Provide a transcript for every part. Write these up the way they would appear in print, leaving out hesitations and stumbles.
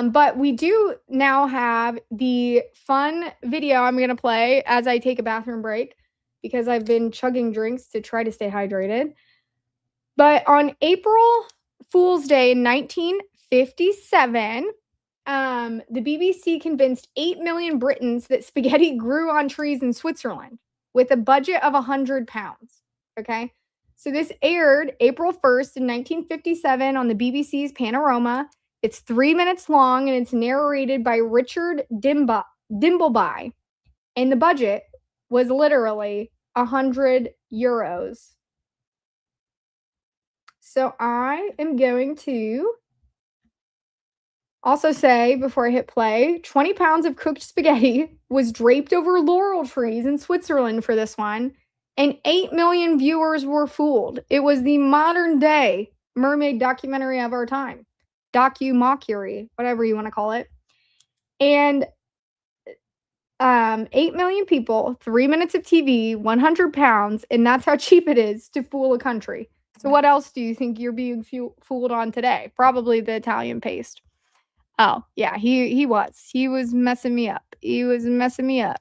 But we do now have the fun video I'm going to play as I take a bathroom break because I've been chugging drinks to try to stay hydrated. But on April Fool's Day in 1957, the BBC convinced 8 million Britons that spaghetti grew on trees in Switzerland with a budget of £100. Okay. So this aired April 1st in 1957 on the BBC's Panorama. It's 3 minutes long and it's narrated by Richard Dimbleby. And the budget was literally €100. So I am going to also say, before I hit play, 20 pounds of cooked spaghetti was draped over laurel trees in Switzerland for this one, and 8 million viewers were fooled. It was the modern day mermaid documentary of our time. Docu-mockery, whatever you want to call it. And 8 million people, 3 minutes of TV, 100 pounds, and that's how cheap it is to fool a country. So what else do you think you're being fooled on today? Probably the Italian paste. Oh, yeah, he was. He was messing me up. He was messing me up.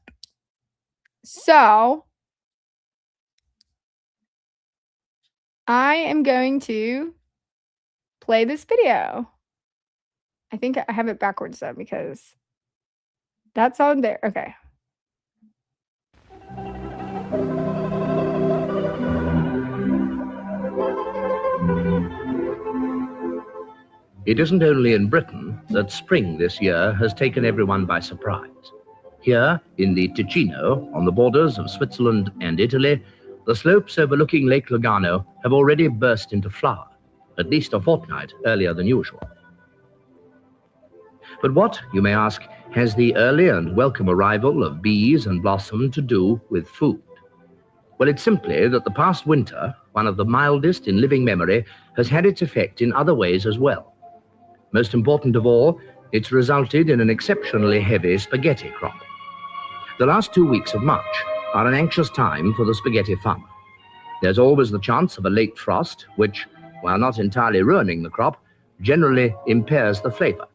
So I am going to play this video. I think I have it backwards though because that's on there. Okay. It isn't only in Britain that spring this year has taken everyone by surprise. Here, in the Ticino, on the borders of Switzerland and Italy, the slopes overlooking Lake Lugano have already burst into flower, at least a fortnight earlier than usual. But what, you may ask, has the early and welcome arrival of bees and blossom to do with food? Well, it's simply that the past winter, one of the mildest in living memory, has had its effect in other ways as well. Most important of all, it's resulted in an exceptionally heavy spaghetti crop. The last 2 weeks of March are an anxious time for the spaghetti farmer. There's always the chance of a late frost, which, while not entirely ruining the crop, generally impairs the flavor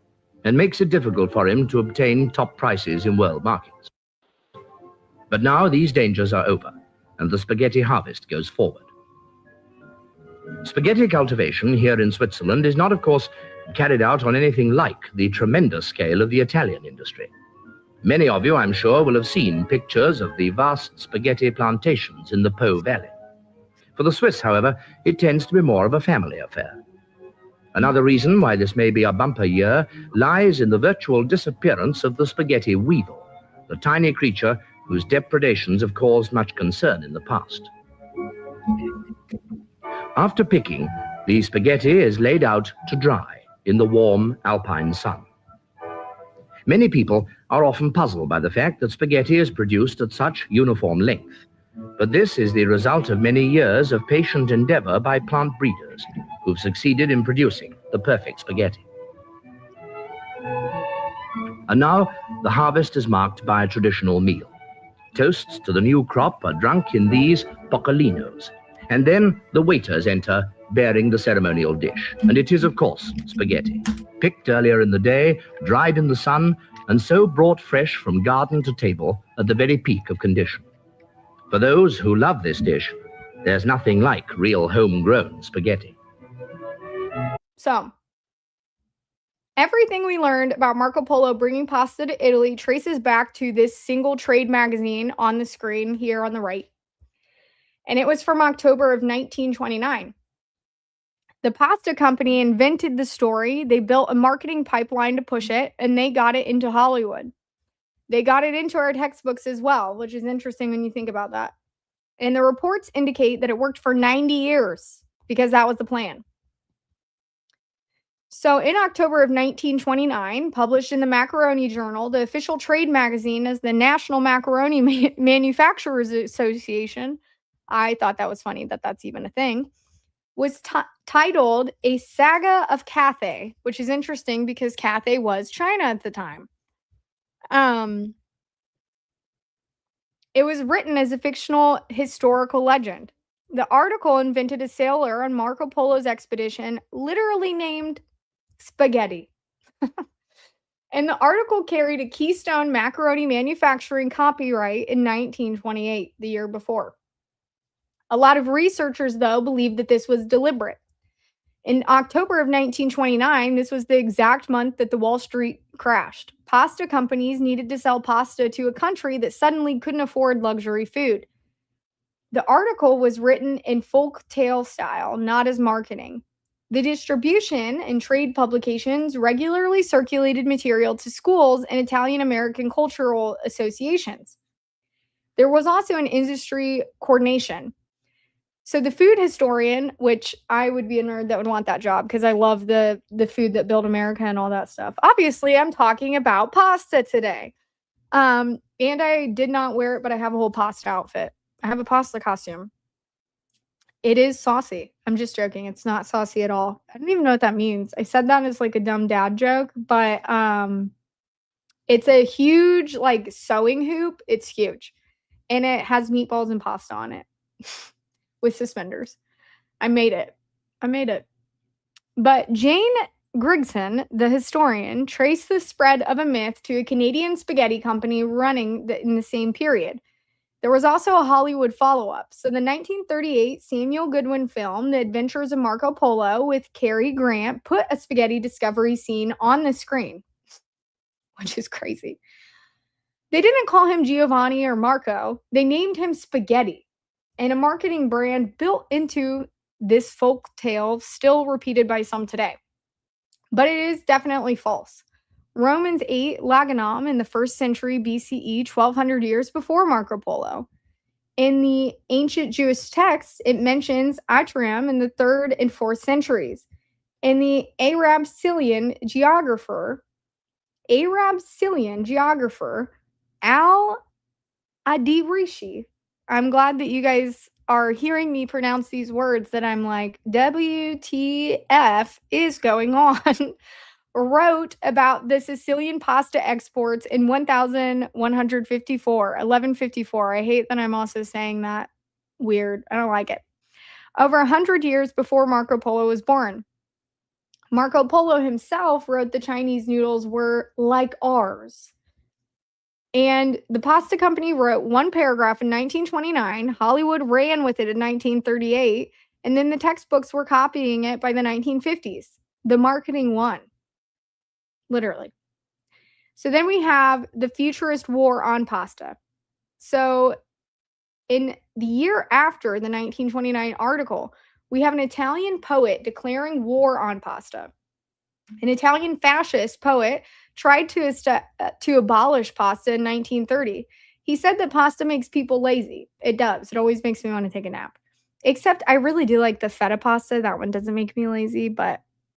and makes it difficult for him to obtain top prices in world markets. But now these dangers are over, and the spaghetti harvest goes forward. Spaghetti cultivation here in Switzerland is not, of course, carried out on anything like the tremendous scale of the Italian industry. Many of you, I'm sure, will have seen pictures of the vast spaghetti plantations in the Po Valley. For the Swiss, however, it tends to be more of a family affair. Another reason why this may be a bumper year lies in the virtual disappearance of the spaghetti weevil, the tiny creature whose depredations have caused much concern in the past. After picking, the spaghetti is laid out to dry in the warm alpine sun. Many people are often puzzled by the fact that spaghetti is produced at such uniform length, but this is the result of many years of patient endeavor by plant breeders who've succeeded in producing the perfect spaghetti. And now the harvest is marked by a traditional meal. Toasts to the new crop are drunk in these poccolinos, and then the waiters enter bearing the ceremonial dish. And it is, of course, spaghetti, picked earlier in the day, dried in the sun, and so brought fresh from garden to table at the very peak of condition. For those who love this dish, there's nothing like real homegrown spaghetti. So, everything we learned about Marco Polo bringing pasta to Italy traces back to this single trade magazine on the screen here on the right. And it was from October of 1929. The pasta company invented the story, they built a marketing pipeline to push it, and they got it into Hollywood. They got it into our textbooks as well, which is interesting when you think about that. And the reports indicate that it worked for 90 years because that was the plan. So in October of 1929, published in the Macaroni Journal, the official trade magazine as the National Macaroni Manufacturers Association, I thought that was funny that that's even a thing, was titled A Saga of Cathay, which is interesting because Cathay was China at the time. It was written as a fictional historical legend. The article invented a sailor on Marco Polo's expedition, literally named Spaghetti. And the article carried a Keystone macaroni manufacturing copyright in 1928, the year before. A lot of researchers, though, believe that this was deliberate. In October of 1929, this was the exact month that the Wall Street crashed. Pasta companies needed to sell pasta to a country that suddenly couldn't afford luxury food. The article was written in folk tale style, not as marketing. The distribution and trade publications regularly circulated material to schools and Italian American cultural associations. There was also an industry coordination. So the food historian, which I would be a nerd that would want that job because I love the food that built America and all that stuff. Obviously, I'm talking about pasta today. And I did not wear it, but I have a whole pasta outfit. I have a pasta costume. It is saucy. I'm just joking. It's not saucy at all. I don't even know what that means. I said that as like a dumb dad joke, but it's a huge like sewing hoop. It's huge. And it has meatballs and pasta on it with suspenders. I made it. But Jane Grigson, the historian, traced the spread of a myth to a Canadian spaghetti company running in the same period. There was also a Hollywood follow-up. So the 1938 Samuel Goodwin film, The Adventures of Marco Polo with Cary Grant, put a spaghetti discovery scene on the screen, which is crazy. They didn't call him Giovanni or Marco. They named him Spaghetti, and a marketing brand built into this folk tale still repeated by some today. But it is definitely false. Romans ate laganum in the 1st century BCE, 1200 years before Marco Polo. In the ancient Jewish texts, it mentions Atrium in the 3rd and 4th centuries. In the Arab Syrian geographer Al-Adirishi, I'm glad that you guys are hearing me pronounce these words that I'm like, WTF is going on, wrote about the Sicilian pasta exports in 1154. I hate that I'm also saying that weird. I don't like it. Over 100 years before Marco Polo was born. Marco Polo himself wrote the Chinese noodles were like ours. And the pasta company wrote one paragraph in 1929. Hollywood ran with it in 1938. And then the textbooks were copying it by the 1950s. The marketing won. Literally. So then we have the futurist war on pasta. So in the year after the 1929 article, we have an Italian poet declaring war on pasta. An Italian fascist poet tried to abolish pasta in 1930. He said that pasta makes people lazy. It does. It always makes me want to take a nap. Except I really do like the feta pasta. That one doesn't make me lazy, but